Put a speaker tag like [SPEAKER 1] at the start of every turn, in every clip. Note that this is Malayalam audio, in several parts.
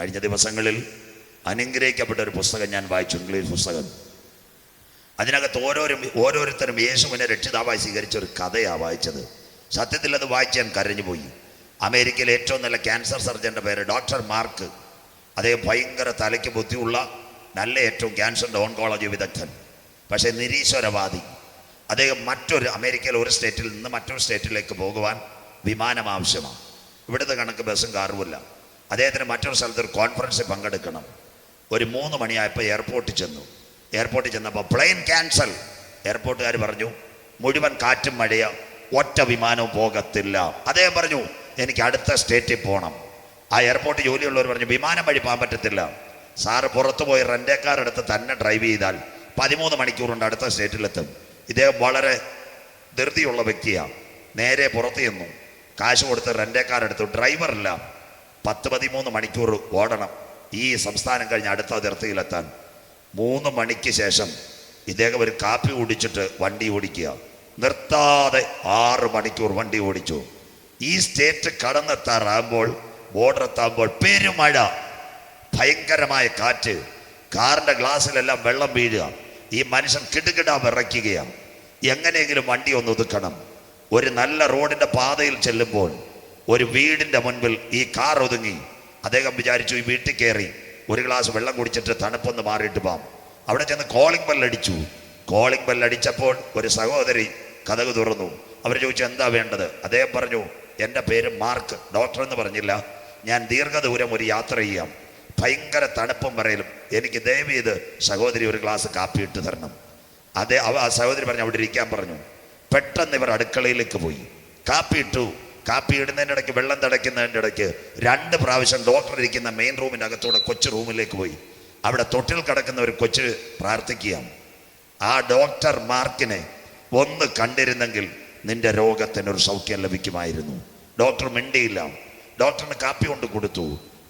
[SPEAKER 1] കഴിഞ്ഞ ദിവസങ്ങളിൽ അനുഗ്രഹിക്കപ്പെട്ട ഒരു പുസ്തകം ഞാൻ വായിച്ചു, ഇംഗ്ലീഷ് പുസ്തകം. അതിനകത്ത് ഓരോരുത്തരും യേശുവിനെ രക്ഷിതാവായി സ്വീകരിച്ച ഒരു കഥയാണ് വായിച്ചത്. സത്യത്തിൽ അത് വായിച്ച് ഞാൻ കരഞ്ഞുപോയി. അമേരിക്കയിലെ ഏറ്റവും നല്ല ക്യാൻസർ സർജൻ്റെ പേര് ഡോക്ടർ മാർക്ക്. അദ്ദേഹം ഭയങ്കര തലയ്ക്ക് ബുദ്ധിയുള്ള നല്ല ഏറ്റവും ക്യാൻസറിൻ്റെ ഓൺകോളജി വിദഗ്ധൻ, പക്ഷേ നിരീശ്വരവാദി. അദ്ദേഹം അമേരിക്കയിലെ ഒരു സ്റ്റേറ്റിൽ നിന്ന് മറ്റൊരു സ്റ്റേറ്റിലേക്ക് പോകുവാൻ വിമാനം ആവശ്യമാണ്. ഇവിടുത്തെ കണക്ക് ബസ്സും കാറുമില്ല. അദ്ദേഹത്തിന് മറ്റൊരു സ്ഥലത്ത് ഒരു കോൺഫറൻസിൽ പങ്കെടുക്കണം. ഒരു 3 മണിയായപ്പോൾ എയർപോർട്ടിൽ ചെന്നപ്പോൾ പ്ലെയിൻ ക്യാൻസൽ. എയർപോർട്ടുകാർ പറഞ്ഞു മുഴുവൻ കാറ്റും മഴയ, ഒറ്റ വിമാനവും പോകത്തില്ല. അദ്ദേഹം പറഞ്ഞു എനിക്ക് അടുത്ത സ്റ്റേറ്റിൽ പോകണം. ആ എയർപോർട്ട് ജോലിയുള്ളവർ പറഞ്ഞു വിമാനം വഴി പോകാൻ പറ്റത്തില്ല, സാറ് പുറത്തു പോയി റെൻ്റേക്കാരെടുത്ത് തന്നെ ഡ്രൈവ് ചെയ്താൽ 13 മണിക്കൂറുണ്ട് അടുത്ത സ്റ്റേറ്റിലെത്തും. ഇദ്ദേഹം വളരെ ധൃതിയുള്ള വ്യക്തിയാണ്. നേരെ പുറത്ത് ചെന്നു, കാശ് കൊടുത്ത് റെൻ്റേക്കാരെടുത്തു. ഡ്രൈവറില്ല, 10-13 മണിക്കൂർ ഓടണം ഈ സംസ്ഥാനം കഴിഞ്ഞ് അടുത്ത അതിർത്തിയിലെത്താൻ. 3 മണിക്ക് ശേഷം ഇദ്ദേഹം ഒരു കാപ്പി കുടിച്ചിട്ട് വണ്ടി ഓടിക്കുക, നിർത്താതെ 6 മണിക്കൂർ വണ്ടി ഓടിച്ചു. ഈ സ്റ്റേറ്റ് കടന്നെത്താറാകുമ്പോൾ, ബോർഡർ എത്താകുമ്പോൾ പെരുമഴ, ഭയങ്കരമായ കാറ്റ്, കാറിൻ്റെ ഗ്ലാസ്സിലെല്ലാം വെള്ളം വീഴുക. ഈ മനുഷ്യൻ കിടുകിട വിറയ്ക്കുകയാണ്. എങ്ങനെയെങ്കിലും വണ്ടി ഒന്ന് ഒതുക്കണം. ഒരു നല്ല റോഡിൻ്റെ പാതയിൽ ചെല്ലുമ്പോൾ ഒരു വീടിൻ്റെ മുൻപിൽ ഈ കാർ ഒതുങ്ങി. അദ്ദേഹം വിചാരിച്ചു ഈ വീട്ടിൽ കയറി ഒരു ഗ്ലാസ് വെള്ളം കുടിച്ചിട്ട് തണുപ്പൊന്ന് മാറിയിട്ട് പോകാം. അവിടെ ചെന്ന് കോളിംഗ് ബെല്ലടിച്ചു. കോളിംഗ് ബെല്ലടിച്ചപ്പോൾ ഒരു സഹോദരി കതക് തുറന്നു. അവർ ചോദിച്ചു എന്താ വേണ്ടത്? അദ്ദേഹം പറഞ്ഞു എൻ്റെ പേര് മാർക്ക്, ഡോക്ടർ എന്ന് പറഞ്ഞില്ല, ഞാൻ ദീർഘദൂരം ഒരു യാത്ര ചെയ്യാം, ഭയങ്കര തണുപ്പും പറയലും, എനിക്ക് ദയവ് ചെയ്ത് സഹോദരി ഒരു ഗ്ലാസ് കാപ്പി ഇട്ട് തരണം. ആ സഹോദരി പറഞ്ഞു അവിടെ ഇരിക്കാൻ പറഞ്ഞു. പെട്ടെന്ന് ഇവർ അടുക്കളയിലേക്ക് പോയി, കാപ്പി ഇട്ടു. കാപ്പി ഇടുന്നതിൻ്റെ ഇടയ്ക്ക്, വെള്ളം തിളയ്ക്കുന്നതിൻ്റെ ഇടയ്ക്ക് 2 പ്രാവശ്യം ഡോക്ടർ ഇരിക്കുന്ന മെയിൻ റൂമിൻ്റെ അകത്തൂടെ കൊച്ചു റൂമിലേക്ക് പോയി. അവിടെ തൊട്ടിൽ കിടക്കുന്ന ഒരു കൊച്ച് പ്രാർത്ഥിക്കുക. ആ ഡോക്ടർ മാർക്കിനെ ഒന്ന് കണ്ടിരുന്നെങ്കിൽ നിന്റെ രോഗത്തിനൊരു സൗഖ്യം ലഭിക്കുമായിരുന്നു. ഡോക്ടർ മിണ്ടിയില്ല. ഡോക്ടറിന് കാപ്പി കൊണ്ട് കൊടുത്തു.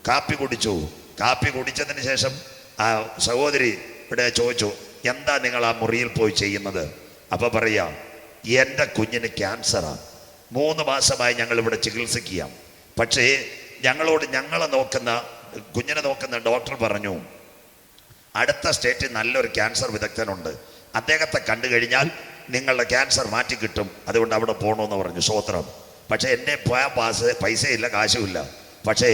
[SPEAKER 1] കാപ്പി കുടിച്ചു. കാപ്പി കുടിച്ചതിന് ശേഷം ആ സഹോദരി ഇവിടെ ചോദിച്ചു എന്താ നിങ്ങൾ ആ മുറിയിൽ പോയി ചെയ്യുന്നത്? അപ്പോൾ പറയാ എൻ്റെ കുഞ്ഞിന് ക്യാൻസറാണ്, 3 മാസമായി ഞങ്ങൾ ഇവിടെ ചികിത്സിക്കുക. പക്ഷേ കുഞ്ഞിനെ നോക്കുന്ന ഡോക്ടർ പറഞ്ഞു അടുത്ത സ്റ്റേറ്റിൽ നല്ലൊരു ക്യാൻസർ വിദഗ്ധനുണ്ട്, അദ്ദേഹത്തെ കണ്ടു കഴിഞ്ഞാൽ നിങ്ങളുടെ ക്യാൻസർ മാറ്റി കിട്ടും, അതുകൊണ്ട് അവിടെ പോകണമെന്ന് പറഞ്ഞു. സ്വോത്രം. പക്ഷേ എന്നെ പോയാൽ പൈസയില്ല, കാശുമില്ല. പക്ഷേ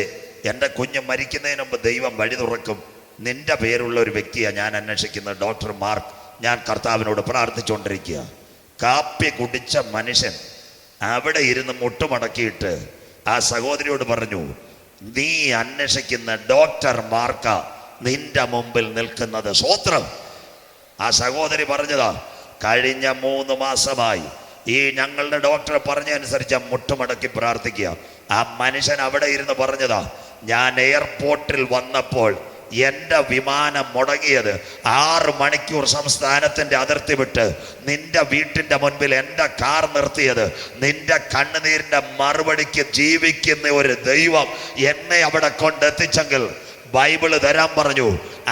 [SPEAKER 1] എൻ്റെ കുഞ്ഞ് മരിക്കുന്നതിന് മുമ്പ് ദൈവം വഴി തുറക്കും. നിന്റെ പേരുള്ള ഒരു വ്യക്തിയാണ് ഞാൻ അന്വേഷിക്കുന്നത്, ഡോക്ടർ മാർക്ക്. ഞാൻ കർത്താവിനോട് പ്രാർത്ഥിച്ചുകൊണ്ടിരിക്കുക. കാപ്പി കുടിച്ച മനുഷ്യൻ അവിടെ ഇരുന്ന് മുട്ടുമടക്കിയിട്ട് ആ സഹോദരിയോട് പറഞ്ഞു നീ അന്വേഷിക്കുന്ന ഡോക്ടർ മാർക്ക നിന്റെ മുമ്പിൽ നിൽക്കുന്നത്. സ്വോത്രം. ആ സഹോദരി പറഞ്ഞതാ കഴിഞ്ഞ 3 മാസമായി ഈ ഞങ്ങളുടെ ഡോക്ടർ പറഞ്ഞതനുസരിച്ച് മുട്ടുമടക്കി പ്രാർത്ഥിക്കുക. ആ മനുഷ്യൻ അവിടെ ഇരുന്ന് പറഞ്ഞതാ ഞാൻ എയർപോർട്ടിൽ വന്നപ്പോൾ എൻ്റെ വിമാനം മുടങ്ങിയത് 6 മണിക്കൂർ സംസ്ഥാനത്തിൻ്റെ അതിർത്തി വിട്ട് നിന്റെ വീട്ടിൻ്റെ മുൻപിൽ എൻ്റെ കാർ നിർത്തിയത് നിന്റെ കണ്ണുനീരിൻ്റെ മറുപടിക്ക് ജീവിക്കുന്ന ഒരു ദൈവം എന്നെ അവിടെ കൊണ്ടെത്തിച്ചെങ്കിൽ ബൈബിള് തരാൻ പറഞ്ഞു.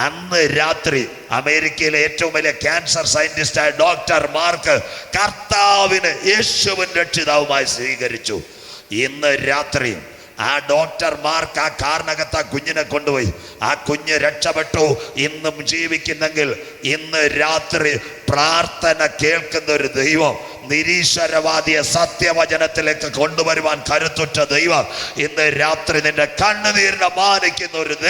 [SPEAKER 1] അന്ന് രാത്രി അമേരിക്കയിലെ ഏറ്റവും വലിയ ക്യാൻസർ സയന്റിസ്റ്റായ ഡോക്ടർ മാർക്ക് കർത്താവിന് യേശുവിൻ രക്ഷിതാവുമായി സ്വീകരിച്ചു. ഇന്ന് രാത്രി ആ ഡോക്ടർ മാർക്ക് ആ കാറിനകത്ത് ആ കുഞ്ഞിനെ കൊണ്ടുപോയി. ആ കുഞ്ഞ് രക്ഷപ്പെട്ടു, ഇന്നും ജീവിക്കുന്നെങ്കിൽ ഇന്ന് രാത്രി പ്രാർത്ഥന കേൾക്കുന്ന ഒരു ദൈവം, നിരീശ്വരവാദിയെ സത്യവചനത്തിലേക്ക് കൊണ്ടുവരുവാൻ കരുത്തുറ്റ ദൈവം ഇന്ന് രാത്രി നിന്റെ കണ്ണുനീരിനെ മാനിക്കുന്ന ഒരു